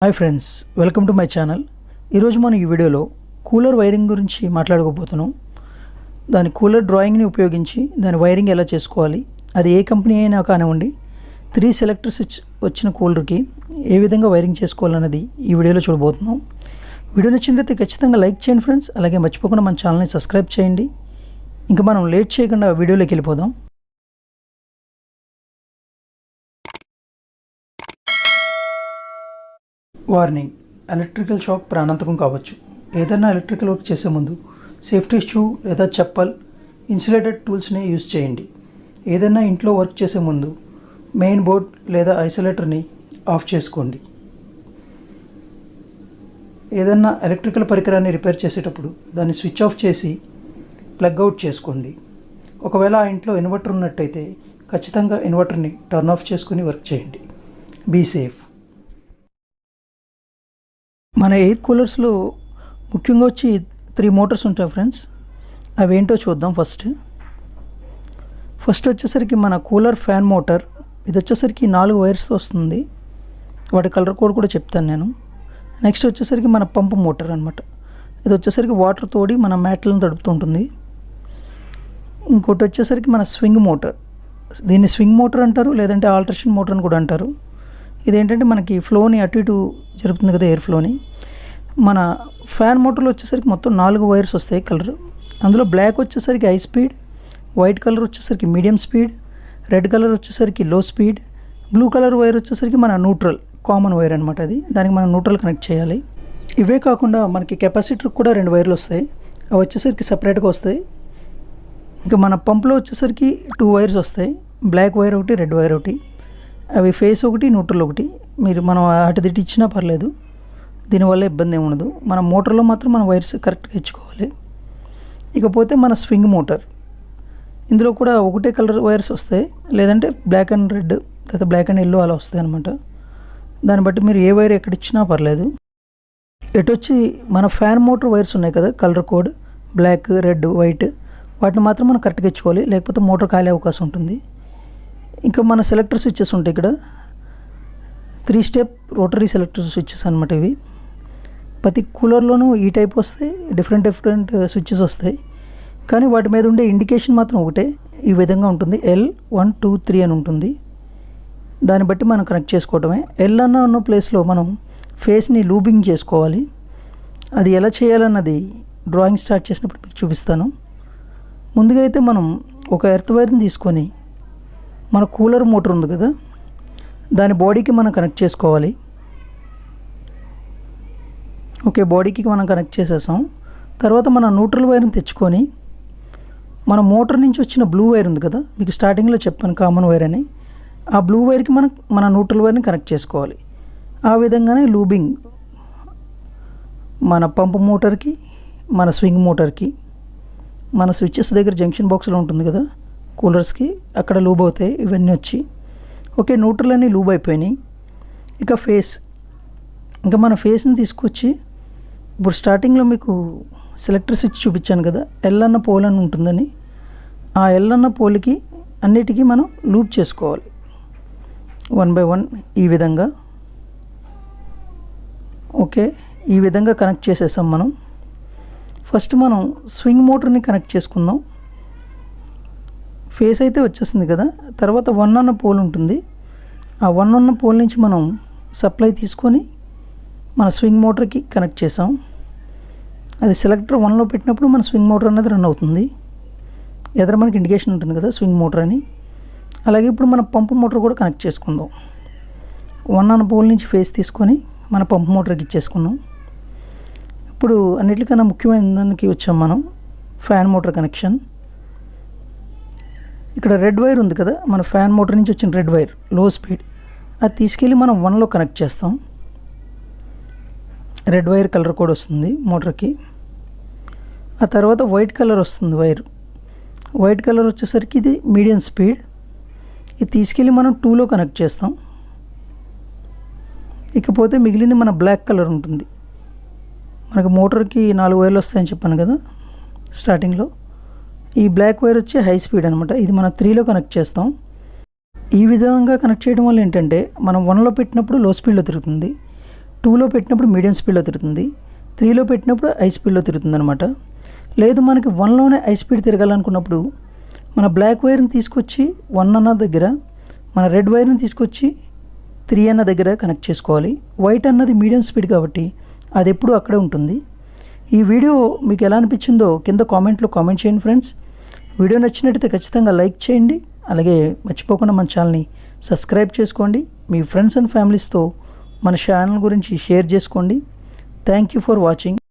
Hi friends, welcome to my channel. ఈరోజు మనం ఈ వీడియోలో కూలర్ వైరింగ్ గురించి మాట్లాడుకోబోతున్నాం. దాని కూలర్ డ్రాయింగ్ని ఉపయోగించి దాని వైరింగ్ ఎలా చేసుకోవాలి, అది ఏ కంపెనీ అయినా కానివ్వండి, 3 సెలెక్టర్ స్విచ్ వచ్చిన కూలర్కి ఏ విధంగా వైరింగ్ చేసుకోవాలన్నది ఈ వీడియోలో చూడబోతున్నాం. వీడియో నచ్చినట్లయితే ఖచ్చితంగా లైక్ చేయండి ఫ్రెండ్స్. అలాగే మర్చిపోకుండా మన ఛానల్ని సబ్స్క్రైబ్ చేయండి. ఇంకా మనం లేట్ చేయకుండా వీడియోలోకి వెళ్ళిపోదాం. వార్నింగ్: ఎలక్ట్రికల్ షాక్ ప్రాణాంతకం కావచ్చు. ఏదైనా ఎలక్ట్రికల్ వర్క్ చేసే ముందు సేఫ్టీ షూ లేదా చెప్పల్, ఇన్సులేటెడ్ టూల్స్ని యూజ్ చేయండి. ఏదైనా ఇంట్లో వర్క్ చేసే ముందు మెయిన్ బోర్డ్ లేదా ఐసోలేటర్ని ఆఫ్ చేసుకోండి. ఏదైనా ఎలక్ట్రికల్ పరికరాన్ని రిపేర్ చేసేటప్పుడు దాన్ని స్విచ్ ఆఫ్ చేసి ప్లగ్ అవుట్ చేసుకోండి. ఒకవేళ ఆ ఇంట్లో ఇన్వర్టర్ ఉన్నట్టయితే ఖచ్చితంగా ఇన్వర్టర్ని టర్న్ ఆఫ్ చేసుకుని వర్క్ చేయండి. Be safe. మన ఎయిర్ కూలర్స్లో ముఖ్యంగా వచ్చి 3 మోటార్స్ ఉంటాయి ఫ్రెండ్స్. అవి ఏంటో చూద్దాం. ఫస్ట్ వచ్చేసరికి మన కూలర్ ఫ్యాన్ మోటార్. ఇది వచ్చేసరికి 4 వైర్స్తో వస్తుంది. వాటి కలర్ కోడ్ కూడా చెప్తాను నేను. నెక్స్ట్ వచ్చేసరికి మన పంపు మోటార్ అనమాట. ఇది వచ్చేసరికి వాటర్ తోడి మన మ్యాట్లను తడుపుతుంటుంది. ఇంకోటి వచ్చేసరికి మన స్వింగ్ మోటార్. దీన్ని స్వింగ్ మోటార్ అంటారు, లేదంటే ఆల్టరేషన్ మోటార్ అని కూడా అంటారు. ఇదేంటంటే మనకి ఫ్లోని అటు ఇటు జరుగుతుంది కదా, ఎయిర్ ఫ్లోని. మన ఫ్యాన్ మోటార్లో వచ్చేసరికి మొత్తం 4 వైర్స్ వస్తాయి కలర్. అందులో బ్లాక్ వచ్చేసరికి హై స్పీడ్, వైట్ కలర్ వచ్చేసరికి మీడియం స్పీడ్, రెడ్ కలర్ వచ్చేసరికి లో స్పీడ్, బ్లూ కలర్ వైర్ వచ్చేసరికి మన న్యూట్రల్ కామన్ వైర్ అనమాట. అది దానికి మనం న్యూట్రల్ కనెక్ట్ చేయాలి. ఇవే కాకుండా మనకి కెపాసిటర్ కూడా 2 వైర్లు వస్తాయి. అవి వచ్చేసరికి సపరేట్గా వస్తాయి. ఇంకా మన పంప్లో వచ్చేసరికి 2 వైర్స్ వస్తాయి. బ్లాక్ వైర్ ఒకటి, రెడ్ వైర్ ఒకటి. అవి ఫేస్ ఒకటి, న్యూట్రల్ ఒకటి. మనం అటు దిట్టి ఇచ్చినా పర్లేదు, దీనివల్ల ఇబ్బంది ఏమి ఉండదు. మన మోటార్లో మాత్రం మన వైర్స్ కరెక్ట్గా ఇచ్చుకోవాలి. ఇకపోతే మన స్వింగ్ మోటార్. ఇందులో కూడా ఒకటే కలర్ వైర్స్ వస్తాయి, లేదంటే బ్లాక్ అండ్ రెడ్ లేదా బ్లాక్ అండ్ ఎల్లో అలా వస్తాయి అనమాట. దాన్ని బట్టి మీరు ఏ వైర్ ఎక్కడ ఇచ్చినా పర్లేదు. వచ్చి మన ఫ్యాన్ మోటార్ వైర్స్ ఉన్నాయి కదా, colour code block, red, white, వాటిని మాత్రం మనం కరెక్ట్గా ఇచ్చుకోవాలి, లేకపోతే మోటార్ కాలే అవకాశం ఉంటుంది. ఇంకా మన సెలెక్టర్ స్విచ్చెస్ ఉంటాయి ఇక్కడ. 3 స్టెప్ రోటరీ సెలెక్టర్ స్విచ్చెస్ అనమాట ఇవి. ప్రతి కూలర్లోనూ ఈ టైప్ వస్తాయి, డిఫరెంట్ స్విచ్చెస్ వస్తాయి. కానీ వాటి మీద ఉండే ఇండికేషన్ మాత్రం ఒకటే, ఈ విధంగా ఉంటుంది. L123 అని ఉంటుంది. దాన్ని బట్టి మనం కనెక్ట్ చేసుకోవడమే. L ఉన్న ప్లేస్లో మనం ఫేస్ని లూబింగ్ చేసుకోవాలి. అది ఎలా చేయాలన్నది డ్రాయింగ్ స్టార్ట్ చేసినప్పుడు మీకు చూపిస్తాను. ముందుగా అయితే మనం ఒక ఎర్త్ వైర్ని తీసుకొని మన కూలర్ మోటార్ ఉంది కదా, దాని బాడీకి మనం కనెక్ట్ చేసుకోవాలి. ఓకే, బాడీకి మనం కనెక్ట్ చేసేసాం. తర్వాత మన న్యూట్రల్ వైర్ని తెచ్చుకొని మన మోటార్ నుంచి వచ్చిన బ్లూ వైర్ ఉంది కదా, మీకు స్టార్టింగ్లో చెప్పాను కామన్ వైర్ అని, ఆ బ్లూ వైర్కి మన న్యూట్రల్ వైర్ని కనెక్ట్ చేసుకోవాలి. ఆ విధంగానే లూబింగ్ మన పంప్ మోటార్కి, మన స్వింగ్ మోటార్కి, మన స్విచ్చెస్ దగ్గర జంక్షన్ బాక్స్లో ఉంటుంది కదా కూలర్స్కి, అక్కడ లూబ్ అవుతాయి ఇవన్నీ వచ్చి. ఓకే, న్యూట్రల్ అన్నీ లూబ్ అయిపోయినాయి. ఇక ఇంకా మన ఫేస్ని తీసుకొచ్చి ఇప్పుడు స్టార్టింగ్లో మీకు సెలెక్టర్ స్విచ్ చూపించాను కదా, L అన్న పోల్ అని ఉంటుందని. ఆ L అన్న పోల్కి అన్నిటికీ మనం లూప్ చేసుకోవాలి 1 by 1 ఈ విధంగా. ఓకే, ఈ విధంగా కనెక్ట్ చేసేసాం మనం. ఫస్ట్ మనం స్వింగ్ మోటార్ని కనెక్ట్ చేసుకుందాం. ఫేస్ అయితే వచ్చేస్తుంది కదా. తర్వాత 1 అన్న పోల్ ఉంటుంది. ఆ 1 అన్న పోల్ నుంచి మనం సప్లై తీసుకొని మన స్వింగ్ మోటార్కి కనెక్ట్ చేసాం. అది సెలెక్టర్ 1లో పెట్టినప్పుడు మన స్వింగ్ మోటార్ అనేది రన్ అవుతుంది. ఎదురు మనకి ఇండికేషన్ ఉంటుంది కదా స్వింగ్ మోటార్ అని. అలాగే ఇప్పుడు మన పంపు మోటార్ కూడా కనెక్ట్ చేసుకుందాం. 1 అన్న పోల్ నుంచి ఫేస్ తీసుకొని మన పంపు మోటార్కి ఇచ్చేసుకున్నాం. ఇప్పుడు అన్నిటికన్నా ముఖ్యమైన దానికి వచ్చాం మనం, ఫ్యాన్ మోటార్ కనెక్షన్. ఇక్కడ రెడ్ వైర్ ఉంది కదా, మన ఫ్యాన్ మోటార్ నుంచి వచ్చిన రెడ్ వైర్ లో స్పీడ్, అది తీసుకెళ్ళి మనం 1లో కనెక్ట్ చేస్తాం. రెడ్ వైర్ కలర్ కోడ్ వస్తుంది మోటార్కి. ఆ తర్వాత వైట్ కలర్ వస్తుంది వైర్. వైట్ కలర్ వచ్చేసరికి ఇది మీడియం స్పీడ్. ఇది తీసుకెళ్ళి మనం 2లో కనెక్ట్ చేస్తాం. ఇకపోతే మిగిలింది మన బ్లాక్ కలర్ ఉంటుంది. మనకు మోటార్కి 4 వైర్లు వస్తాయని చెప్పాను కదా స్టార్టింగ్లో. ఈ బ్లాక్ వైర్ వచ్చి హై స్పీడ్ అనమాట. ఇది మనం 3లో కనెక్ట్ చేస్తాం. ఈ విధంగా కనెక్ట్ చేయడం వల్ల ఏంటంటే మనం 1లో పెట్టినప్పుడు లో స్పీడ్లో తిరుగుతుంది, 2లో పెట్టినప్పుడు మీడియం స్పీడ్లో తిరుగుతుంది, 3లో పెట్టినప్పుడు హై స్పీడ్లో తిరుగుతుంది అనమాట. లేదు మనకి 1లోనే హై స్పీడ్ తిరగాలనుకున్నప్పుడు మన బ్లాక్ వైర్ని తీసుకొచ్చి 1 అన్న దగ్గర, మన రెడ్ వైర్ని తీసుకొచ్చి 3 అన్న దగ్గర కనెక్ట్ చేసుకోవాలి. వైట్ అన్నది మీడియం స్పీడ్ కాబట్టి అది ఎప్పుడూ అక్కడే ఉంటుంది. ఈ వీడియో మీకు ఎలా అనిపించిందో కింద కామెంట్లో కామెంట్ చేయండి ఫ్రెండ్స్. వీడియో నచ్చినట్టయితే ఖచ్చితంగా లైక్ చేయండి. అలాగే మర్చిపోకుండా మన ఛానల్ని సబ్స్క్రైబ్ చేసుకోండి. మీ ఫ్రెండ్స్ అండ్ ఫ్యామిలీస్తో మన ఛానల్ గురించి షేర్ చేసుకోండి. Thank you for watching.